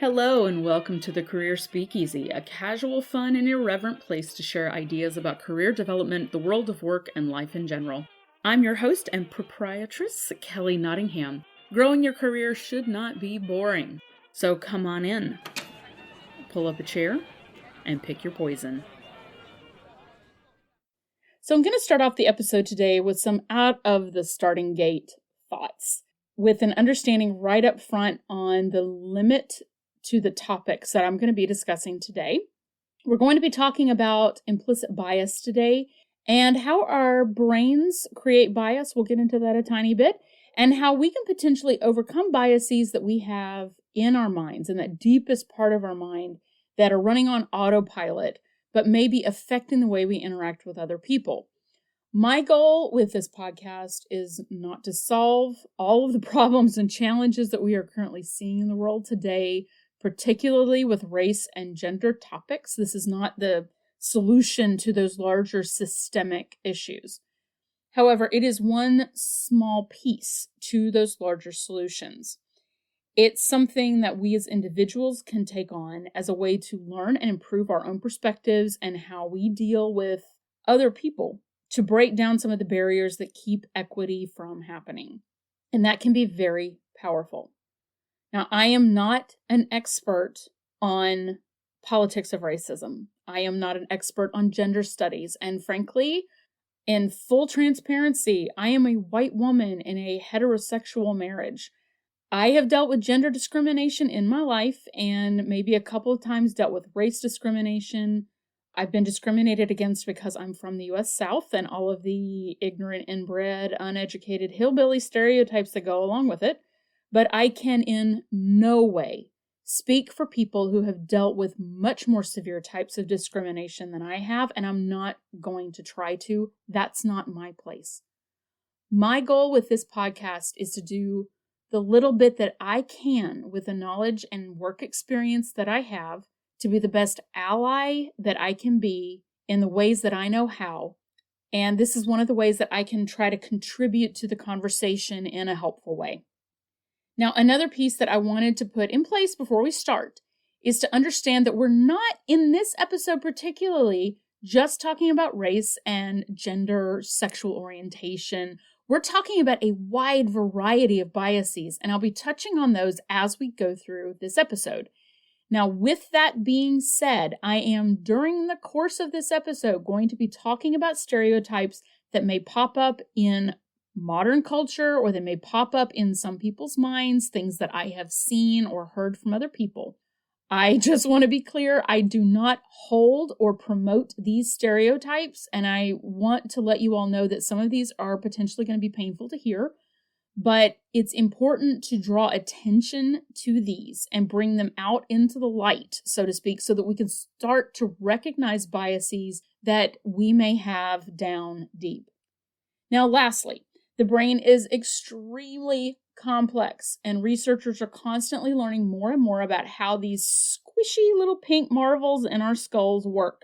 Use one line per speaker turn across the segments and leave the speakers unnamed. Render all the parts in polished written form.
Hello and welcome to the Career Speakeasy, a casual, fun, and irreverent place to share ideas about career development, the world of work, and life in general. I'm your host and proprietress, Kelly Nottingham. Growing your career should not be boring. So come on in, pull up a chair, and pick your poison. So I'm going to start off the episode today with some out of the starting gate thoughts, with an understanding right up front on the limit to the topics that I'm going to be discussing today. We're going to be talking about implicit bias today and how our brains create bias. We'll get into that a tiny bit, and how we can potentially overcome biases that we have in our minds, in that deepest part of our mind that are running on autopilot, but may be affecting the way we interact with other people. My goal with this podcast is not to solve all of the problems and challenges that we are currently seeing in the world today, particularly with race and gender topics. This is not the solution to those larger systemic issues. However, it is one small piece to those larger solutions. It's something that we as individuals can take on as a way to learn and improve our own perspectives and how we deal with other people, to break down some of the barriers that keep equity from happening. And that can be very powerful. Now, I am not an expert on politics of racism. I am not an expert on gender studies. And frankly, in full transparency, I am a white woman in a heterosexual marriage. I have dealt with gender discrimination in my life and maybe a couple of times dealt with race discrimination. I've been discriminated against because I'm from the U.S. South and all of the ignorant, inbred, uneducated hillbilly stereotypes that go along with it. But I can in no way speak for people who have dealt with much more severe types of discrimination than I have, and I'm not going to try to. That's not my place. My goal with this podcast is to do the little bit that I can with the knowledge and work experience that I have to be the best ally that I can be in the ways that I know how. And this is one of the ways that I can try to contribute to the conversation in a helpful way. Now, another piece that I wanted to put in place before we start is to understand that we're not, in this episode particularly, just talking about race and gender, sexual orientation. We're talking about a wide variety of biases, and I'll be touching on those as we go through this episode. Now, with that being said, I am, during the course of this episode, going to be talking about stereotypes that may pop up in modern culture, or they may pop up in some people's minds, things that I have seen or heard from other people. I just want to be clear, I do not hold or promote these stereotypes, and I want to let you all know that some of these are potentially going to be painful to hear, but it's important to draw attention to these and bring them out into the light, so to speak, so that we can start to recognize biases that we may have down deep. Now, lastly, the brain is extremely complex, and researchers are constantly learning more and more about how these squishy little pink marvels in our skulls work.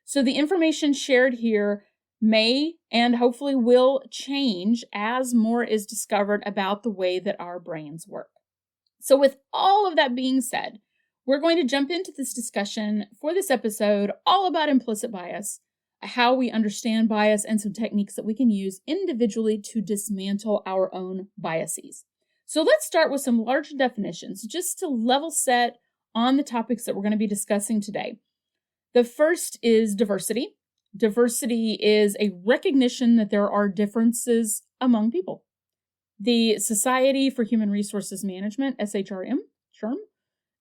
So the information shared here may and hopefully will change as more is discovered about the way that our brains work. So with all of that being said, we're going to jump into this discussion for this episode all about implicit bias, how we understand bias, and some techniques that we can use individually to dismantle our own biases. So let's start with some large definitions just to level set on the topics that we're going to be discussing today. The first is diversity. Diversity is a recognition that there are differences among people. The Society for Human Resources Management, SHRM,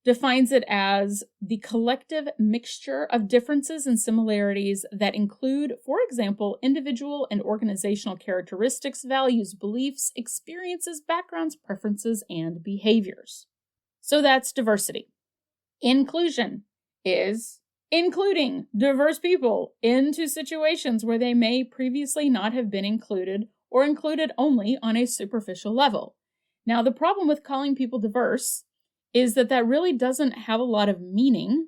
defines it as the collective mixture of differences and similarities that include, for example, individual and organizational characteristics, values, beliefs, experiences, backgrounds, preferences, and behaviors. So that's diversity. Inclusion is including diverse people into situations where they may previously not have been included or included only on a superficial level. Now, the problem with calling people diverse is that really doesn't have a lot of meaning,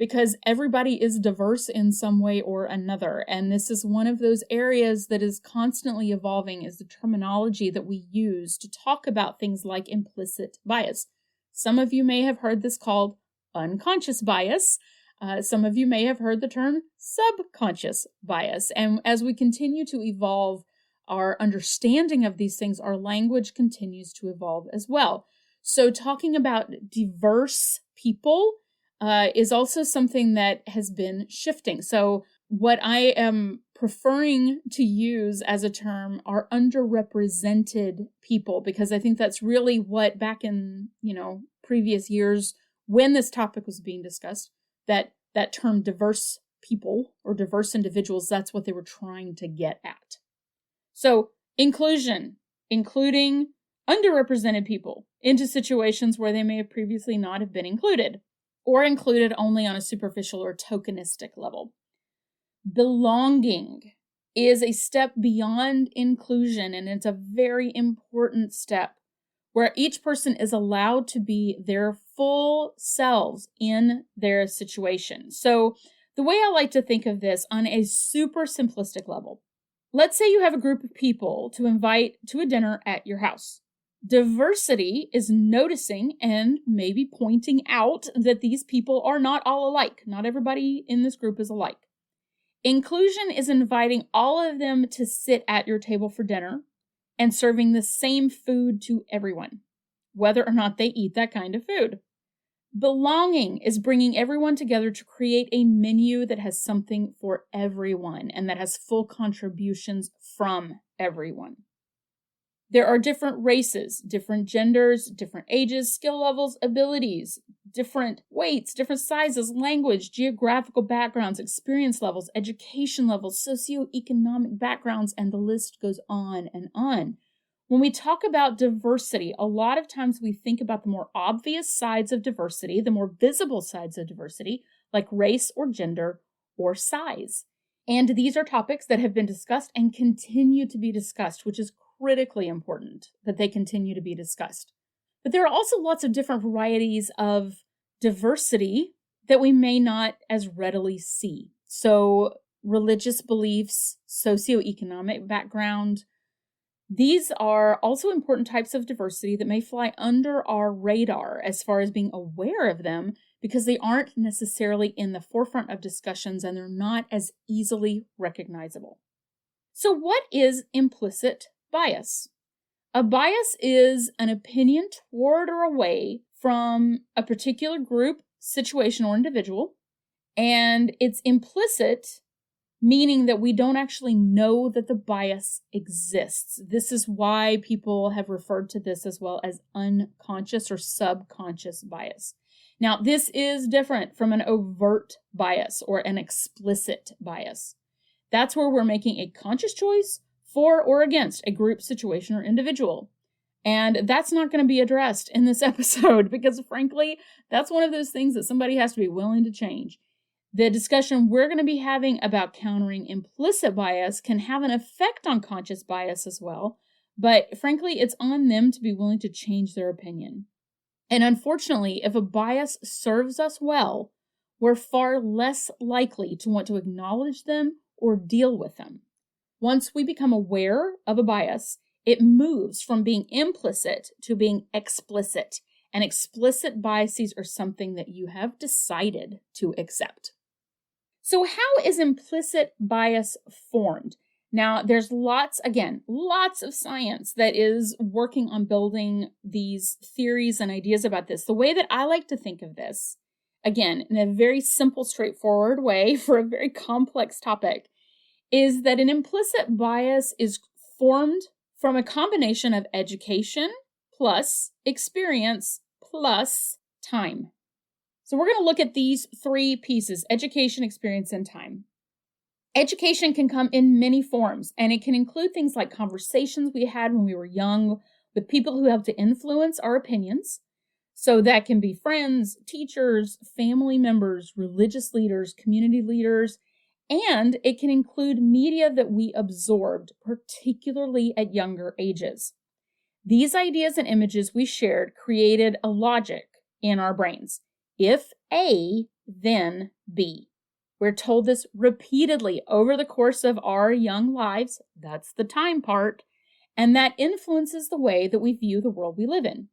because everybody is diverse in some way or another. And this is one of those areas that is constantly evolving, is the terminology that we use to talk about things like implicit bias. Some of you may have heard this called unconscious bias. Some of you may have heard the term subconscious bias. And as we continue to evolve our understanding of these things, our language continues to evolve as well. So talking about diverse people is also something that has been shifting. So what I am preferring to use as a term are underrepresented people, because I think that's really what back in, previous years when this topic was being discussed, that term diverse people or diverse individuals, that's what they were trying to get at. So inclusion, including underrepresented people into situations where they may have previously not have been included, or included only on a superficial or tokenistic level. Belonging is a step beyond inclusion, and it's a very important step where each person is allowed to be their full selves in their situation. So the way I like to think of this on a super simplistic level, let's say you have a group of people to invite to a dinner at your house. Diversity is noticing and maybe pointing out that these people are not all alike. Not everybody in this group is alike. Inclusion is inviting all of them to sit at your table for dinner and serving the same food to everyone, whether or not they eat that kind of food. Belonging is bringing everyone together to create a menu that has something for everyone and that has full contributions from everyone. There are different races, different genders, different ages, skill levels, abilities, different weights, different sizes, language, geographical backgrounds, experience levels, education levels, socioeconomic backgrounds, and the list goes on and on. When we talk about diversity, a lot of times we think about the more obvious sides of diversity, the more visible sides of diversity, like race or gender or size. And these are topics that have been discussed and continue to be discussed, which is critically important that they continue to be discussed. But there are also lots of different varieties of diversity that we may not as readily see. So religious beliefs, socioeconomic background, these are also important types of diversity that may fly under our radar as far as being aware of them, because they aren't necessarily in the forefront of discussions and they're not as easily recognizable. So what is implicit bias? A bias is an opinion toward or away from a particular group, situation, or individual, and it's implicit, meaning that we don't actually know that the bias exists. This is why people have referred to this as well as unconscious or subconscious bias. Now, this is different from an overt bias or an explicit bias. That's where we're making a conscious choice for or against a group, situation, or individual. And that's not going to be addressed in this episode because, frankly, that's one of those things that somebody has to be willing to change. The discussion we're going to be having about countering implicit bias can have an effect on conscious bias as well, but frankly, it's on them to be willing to change their opinion. And unfortunately, if a bias serves us well, we're far less likely to want to acknowledge them or deal with them. Once we become aware of a bias, it moves from being implicit to being explicit. And explicit biases are something that you have decided to accept. So how is implicit bias formed? Now, there's lots of science that is working on building these theories and ideas about this. The way that I like to think of this, again, in a very simple, straightforward way for a very complex topic, is that an implicit bias is formed from a combination of education plus experience plus time. So we're going to look at these three pieces: education, experience, and time. Education can come in many forms, and it can include things like conversations we had when we were young with people who helped to influence our opinions. So that can be friends, teachers, family members, religious leaders, community leaders, and it can include media that we absorbed, particularly at younger ages. These ideas and images we shared created a logic in our brains. If A, then B. We're told this repeatedly over the course of our young lives. That's the time part. And that influences the way that we view the world we live in.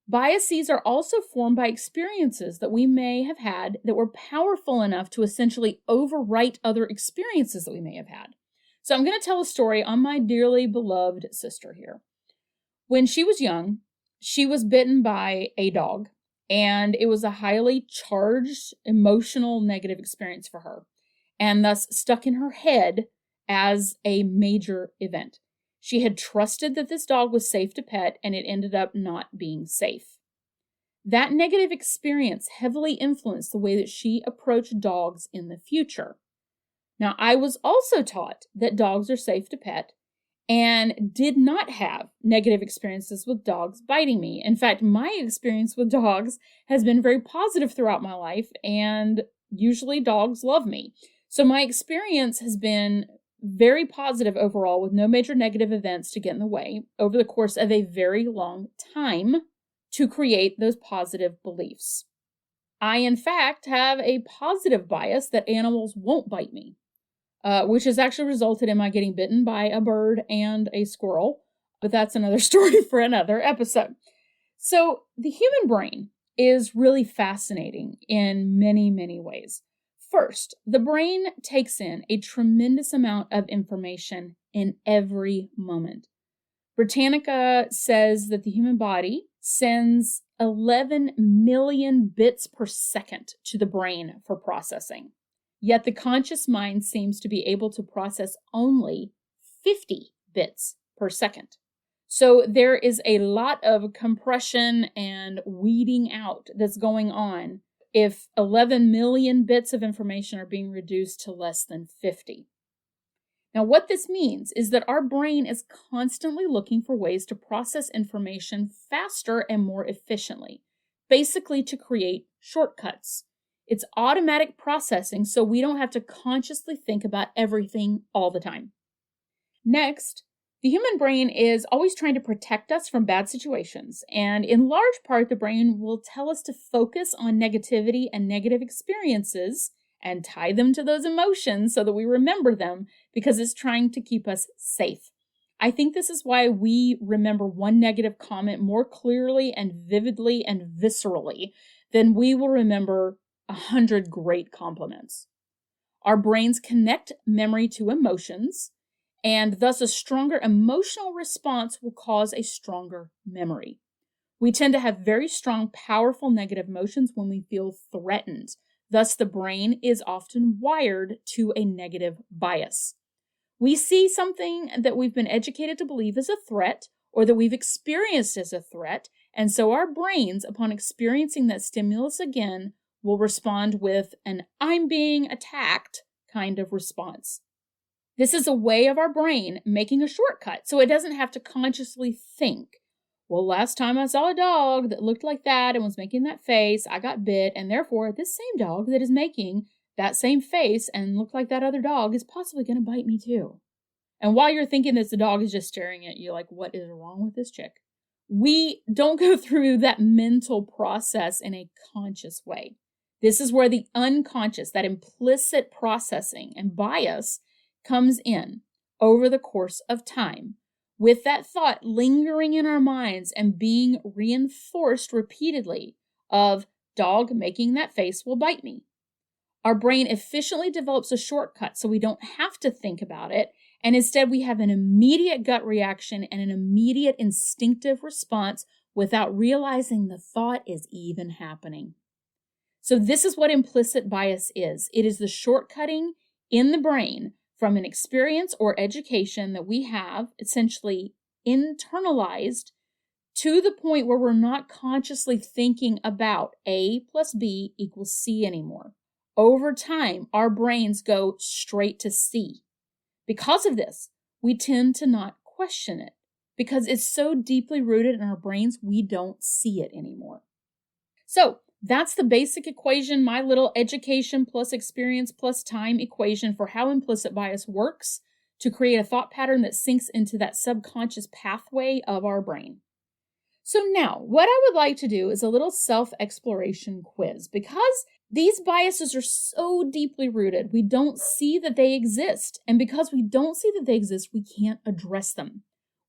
Biases are also formed by experiences that we may have had that were powerful enough to essentially overwrite other experiences that we may have had. So I'm going to tell a story on my dearly beloved sister here. When she was young, she was bitten by a dog, and it was a highly charged, emotional, negative experience for her, and thus stuck in her head as a major event. She had trusted that this dog was safe to pet, and it ended up not being safe. That negative experience heavily influenced the way that she approached dogs in the future. Now, I was also taught that dogs are safe to pet and did not have negative experiences with dogs biting me. In fact, my experience with dogs has been very positive throughout my life, and usually dogs love me. So my experience has been very positive overall, with no major negative events to get in the way over the course of a very long time to create those positive beliefs. I, in fact, have a positive bias that animals won't bite me, which has actually resulted in my getting bitten by a bird and a squirrel, but that's another story for another episode. So the human brain is really fascinating in many, many ways. First, the brain takes in a tremendous amount of information in every moment. Britannica says that the human body sends 11 million bits per second to the brain for processing. Yet the conscious mind seems to be able to process only 50 bits per second. So there is a lot of compression and weeding out that's going on if 11 million bits of information are being reduced to less than 50. Now, what this means is that our brain is constantly looking for ways to process information faster and more efficiently, basically to create shortcuts. It's automatic processing, so we don't have to consciously think about everything all the time. Next, the human brain is always trying to protect us from bad situations, and in large part, the brain will tell us to focus on negativity and negative experiences and tie them to those emotions so that we remember them, because it's trying to keep us safe. I think this is why we remember one negative comment more clearly and vividly and viscerally than we will remember 100 great compliments. Our brains connect memory to emotions, and thus a stronger emotional response will cause a stronger memory. We tend to have very strong, powerful negative emotions when we feel threatened. Thus, the brain is often wired to a negative bias. We see something that we've been educated to believe is a threat, or that we've experienced as a threat, and so our brains, upon experiencing that stimulus again, will respond with an "I'm being attacked" kind of response. This is a way of our brain making a shortcut, so it doesn't have to consciously think, well, last time I saw a dog that looked like that and was making that face, I got bit, and therefore this same dog that is making that same face and looked like that other dog is possibly going to bite me too. And while you're thinking that the dog is just staring at you like, what is wrong with this chick? We don't go through that mental process in a conscious way. This is where the unconscious, that implicit processing and bias comes in over the course of time, with that thought lingering in our minds and being reinforced repeatedly of dog making that face will bite me. Our brain efficiently develops a shortcut so we don't have to think about it, and instead we have an immediate gut reaction and an immediate instinctive response without realizing the thought is even happening. So this is what implicit bias is. It is the shortcutting in the brain from an experience or education that we have essentially internalized to the point where we're not consciously thinking about A plus B equals C anymore. Over time, our brains go straight to C. Because of this, we tend to not question it because it's so deeply rooted in our brains, we don't see it anymore. So that's the basic equation, my little education plus experience plus time equation for how implicit bias works to create a thought pattern that sinks into that subconscious pathway of our brain. So now, what I would like to do is a little self-exploration quiz. Because these biases are so deeply rooted, we don't see that they exist. And because we don't see that they exist, we can't address them.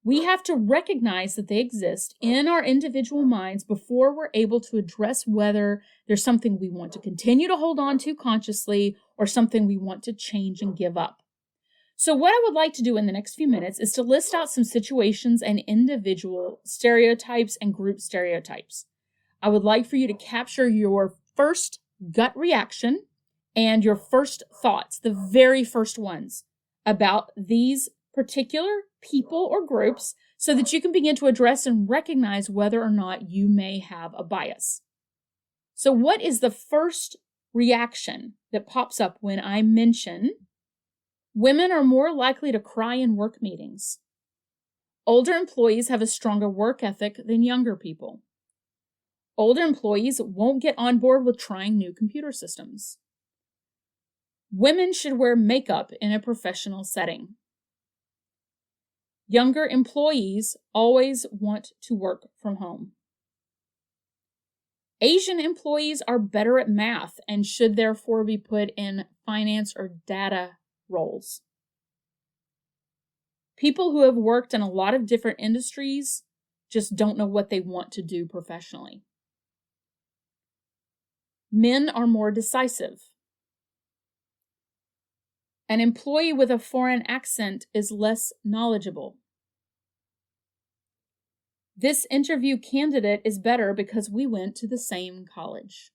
We have to recognize that they exist in our individual minds before we're able to address whether there's something we want to continue to hold on to consciously or something we want to change and give up. So what I would like to do in the next few minutes is to list out some situations and individual stereotypes and group stereotypes. I would like for you to capture your first gut reaction and your first thoughts, the very first ones, about these particular people or groups so that you can begin to address and recognize whether or not you may have a bias. So what is the first reaction that pops up when I mention women are more likely to cry in work meetings? Older employees have a stronger work ethic than younger people. Older employees won't get on board with trying new computer systems. Women should wear makeup in a professional setting. Younger employees always want to work from home. Asian employees are better at math and should therefore be put in finance or data roles. People who have worked in a lot of different industries just don't know what they want to do professionally. Men are more decisive. An employee with a foreign accent is less knowledgeable. This interview candidate is better because we went to the same college.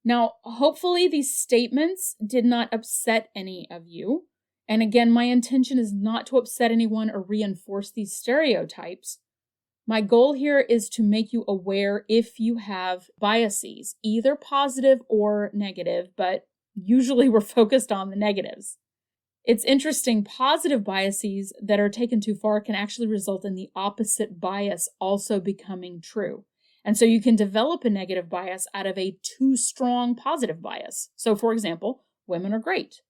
Now, hopefully these statements did not upset any of you. And again, my intention is not to upset anyone or reinforce these stereotypes. My goal here is to make you aware if you have biases, either positive or negative, but usually we're focused on the negatives. It's interesting, positive biases that are taken too far can actually result in the opposite bias also becoming true. And so you can develop a negative bias out of a too strong positive bias. So for example, women are great.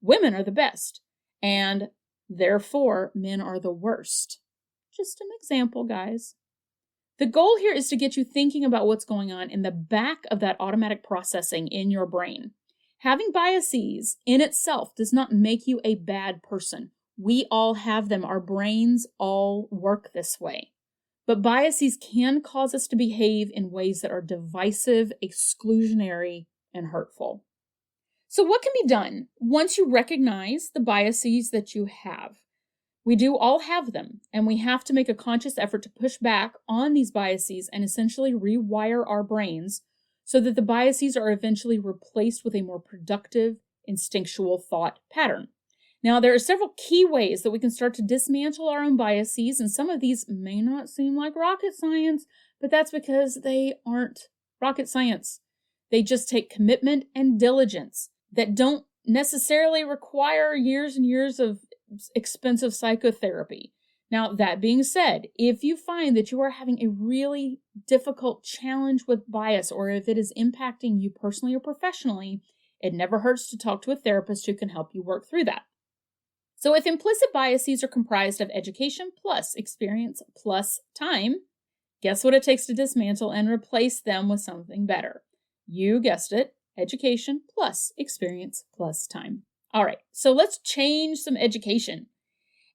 Women are the best. And therefore, men are the worst. Just an example, guys. The goal here is to get you thinking about what's going on in the back of that automatic processing in your brain. Having biases in itself does not make you a bad person. We all have them. Our brains all work this way. But biases can cause us to behave in ways that are divisive, exclusionary, and hurtful. So what can be done once you recognize the biases that you have? We do all have them, and we have to make a conscious effort to push back on these biases and essentially rewire our brains so that the biases are eventually replaced with a more productive, instinctual thought pattern. Now, there are several key ways that we can start to dismantle our own biases, and some of these may not seem like rocket science, but that's because they aren't rocket science. They just take commitment and diligence that don't necessarily require years and years of expensive psychotherapy. Now, that being said, if you find that you are having a really difficult challenge with bias, or if it is impacting you personally or professionally, it never hurts to talk to a therapist who can help you work through that. So if implicit biases are comprised of education plus experience plus time, guess what it takes to dismantle and replace them with something better? You guessed it, education plus experience plus time. All right, so let's change some education.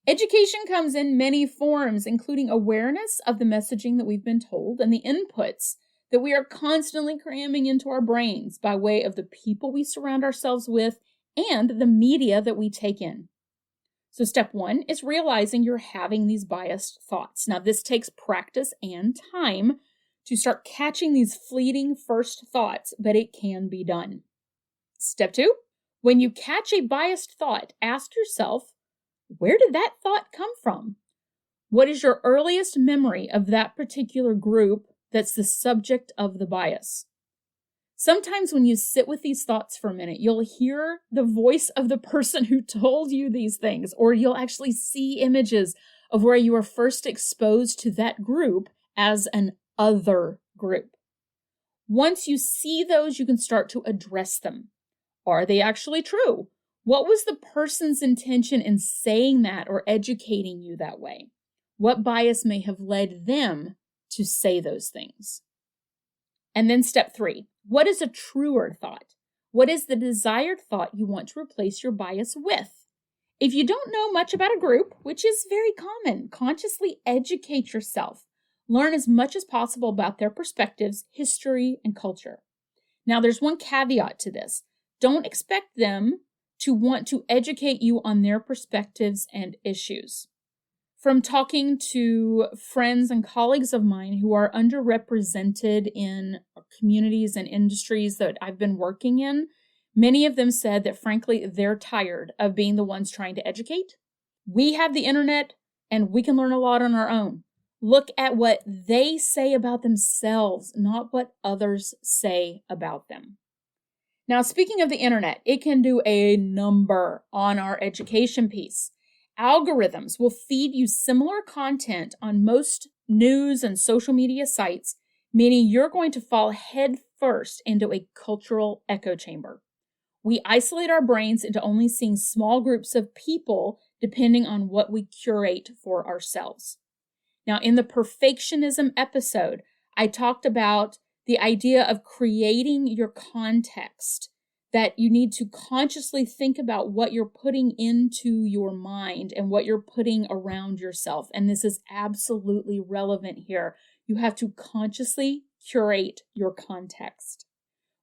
Education comes in many forms, including awareness of the messaging that we've been told and the inputs that we are constantly cramming into our brains by way of the people we surround ourselves with and the media that we take in. So step one is realizing you're having these biased thoughts. Now, this takes practice and time to start catching these fleeting first thoughts, but it can be done. Step two, when you catch a biased thought, ask yourself, where did that thought come from? What is your earliest memory of that particular group that's the subject of the bias? Sometimes when you sit with these thoughts for a minute, you'll hear the voice of the person who told you these things, or you'll actually see images of where you were first exposed to that group as an other group. Once you see those, you can start to address them. Are they actually true? What was the person's intention in saying that or educating you that way? What bias may have led them to say those things? And then step three, what is a truer thought? What is the desired thought you want to replace your bias with? If you don't know much about a group, which is very common, consciously educate yourself. Learn as much as possible about their perspectives, history, and culture. Now, there's one caveat to this. Don't expect them to want to educate you on their perspectives and issues. From talking to friends and colleagues of mine who are underrepresented in communities and industries that I've been working in, many of them said that, frankly, they're tired of being the ones trying to educate. We have the internet, and we can learn a lot on our own. Look at what they say about themselves, not what others say about them. Now, speaking of the internet, it can do a number on our education piece. Algorithms will feed you similar content on most news and social media sites, meaning you're going to fall head first into a cultural echo chamber. We isolate our brains into only seeing small groups of people depending on what we curate for ourselves. Now, in the perfectionism episode, I talked about the idea of creating your context, that you need to consciously think about what you're putting into your mind and what you're putting around yourself. And this is absolutely relevant here. You have to consciously curate your context.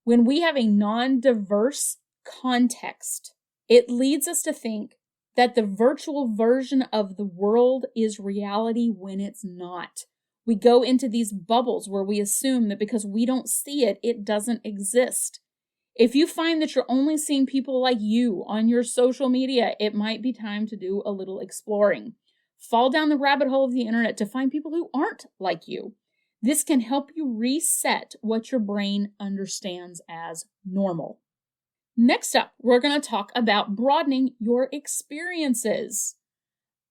When we have a non-diverse context, it leads us to think that the virtual version of the world is reality when it's not. We go into these bubbles where we assume that because we don't see it, it doesn't exist. If you find that you're only seeing people like you on your social media, it might be time to do a little exploring. Fall down the rabbit hole of the internet to find people who aren't like you. This can help you reset what your brain understands as normal. Next up, we're going to talk about broadening your experiences.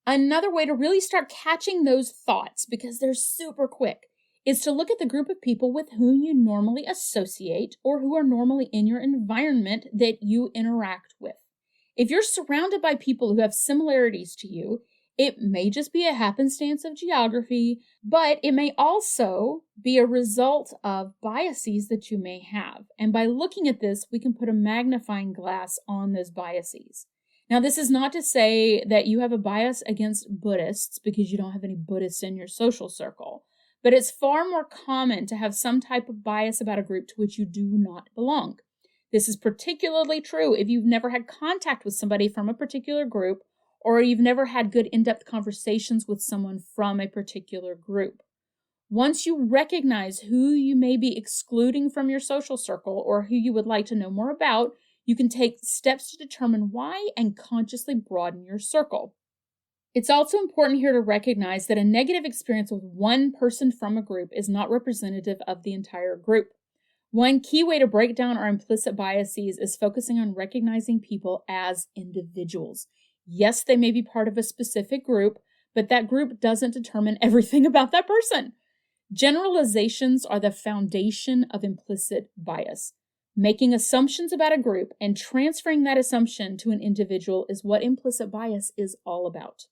Another way to really start catching those thoughts, because they're super quick, is to look at the group of people with whom you normally associate or who are normally in your environment that you interact with. If you're surrounded by people who have similarities to you, it may just be a happenstance of geography, but it may also be a result of biases that you may have. And by looking at this, we can put a magnifying glass on those biases. Now, this is not to say that you have a bias against Buddhists because you don't have any Buddhists in your social circle, but it's far more common to have some type of bias about a group to which you do not belong. This is particularly true if you've never had contact with somebody from a particular group, or you've never had good in-depth conversations with someone from a particular group. Once you recognize who you may be excluding from your social circle or who you would like to know more about, you can take steps to determine why and consciously broaden your circle. It's also important here to recognize that a negative experience with one person from a group is not representative of the entire group. One key way to break down our implicit biases is focusing on recognizing people as individuals. Yes, they may be part of a specific group, but that group doesn't determine everything about that person. Generalizations are the foundation of implicit bias. Making assumptions about a group and transferring that assumption to an individual is what implicit bias is all about.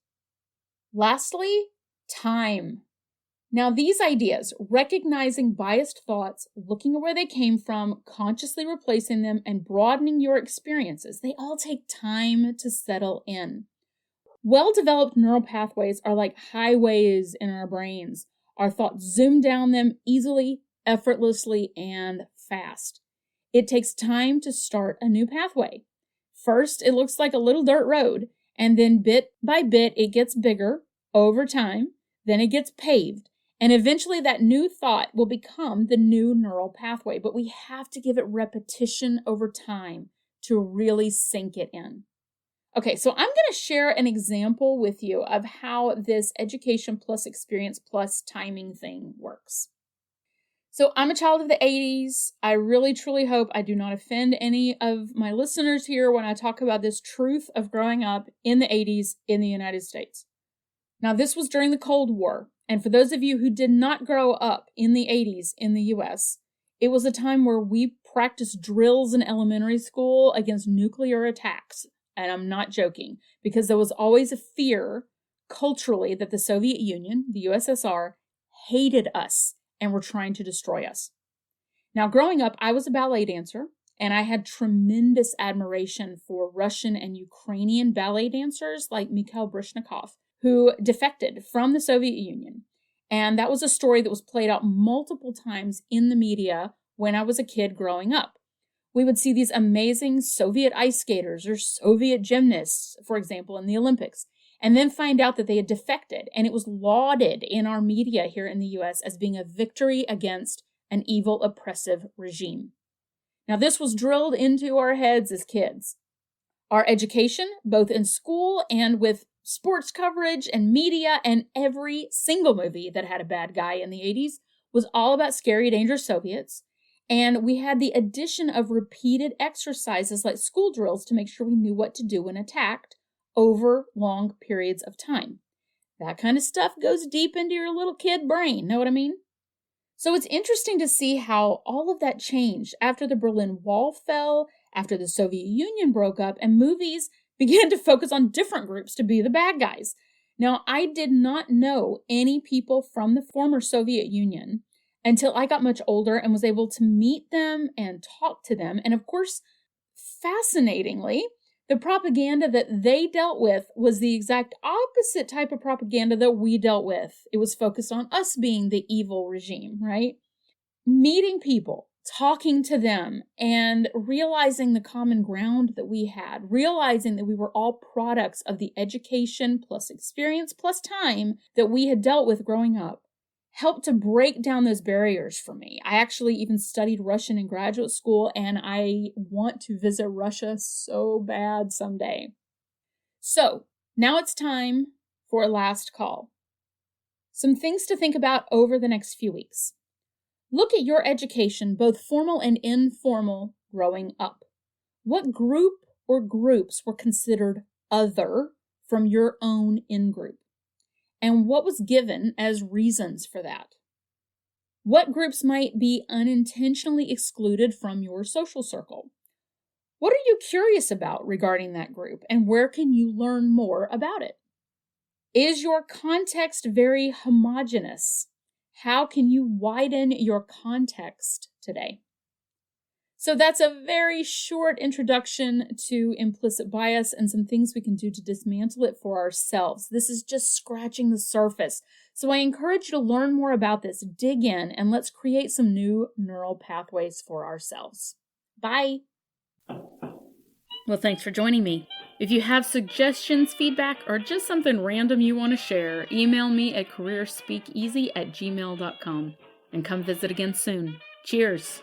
Lastly, time. Now, these ideas, recognizing biased thoughts, looking at where they came from, consciously replacing them, and broadening your experiences, they all take time to settle in. Well-developed neural pathways are like highways in our brains. Our thoughts zoom down them easily, effortlessly, and fast. It takes time to start a new pathway. First, it looks like a little dirt road, and then bit by bit, it gets bigger over time, then it gets paved. And eventually that new thought will become the new neural pathway, but we have to give it repetition over time to really sink it in. Okay, so I'm going to share an example with you of how this education plus experience plus timing thing works. So I'm a child of the 80s. I really, truly hope I do not offend any of my listeners here when I talk about this truth of growing up in the 80s in the United States. Now, this was during the Cold War. And for those of you who did not grow up in the 80s in the US, it was a time where we practiced drills in elementary school against nuclear attacks. And I'm not joking, because there was always a fear culturally that the Soviet Union, the USSR, hated us and were trying to destroy us. Now, growing up, I was a ballet dancer, And I had tremendous admiration for Russian and Ukrainian ballet dancers like Mikhail Baryshnikov, who defected from the Soviet Union. And that was a story that was played out multiple times in the media when I was a kid growing up. We would see these amazing Soviet ice skaters or Soviet gymnasts, for example, in the Olympics, and then find out that they had defected. And it was lauded in our media here in the US as being a victory against an evil, oppressive regime. Now, this was drilled into our heads as kids. Our education, both in school and with sports coverage and media and every single movie that had a bad guy in the 80s, was all about scary, dangerous Soviets. And we had the addition of repeated exercises like school drills to make sure we knew what to do when attacked over long periods of time. That kind of stuff goes deep into your little kid brain, know what I mean? So it's interesting to see how all of that changed after the Berlin Wall fell, after the Soviet Union broke up, and movies began to focus on different groups to be the bad guys. Now, I did not know any people from the former Soviet Union until I got much older and was able to meet them and talk to them. And of course, fascinatingly, the propaganda that they dealt with was the exact opposite type of propaganda that we dealt with. It was focused on us being the evil regime, right? Meeting people, talking to them, and realizing the common ground that we had, realizing that we were all products of the education plus experience plus time that we had dealt with growing up, helped to break down those barriers for me. I actually even studied Russian in graduate school, and I want to visit Russia so bad someday. So now it's time for a last call. Some things to think about over the next few weeks. Look at your education, both formal and informal, growing up. What group or groups were considered other from your own in-group? And what was given as reasons for that? What groups might be unintentionally excluded from your social circle? What are you curious about regarding that group, and where can you learn more about it? Is your context very homogeneous? How can you widen your context today? So that's a very short introduction to implicit bias and some things we can do to dismantle it for ourselves. This is just scratching the surface. So I encourage you to learn more about this, dig in, and let's create some new neural pathways for ourselves. Bye. Well, thanks for joining me. If you have suggestions, feedback, or just something random you want to share, email me at careerspeakeasy@gmail.com and come visit again soon. Cheers.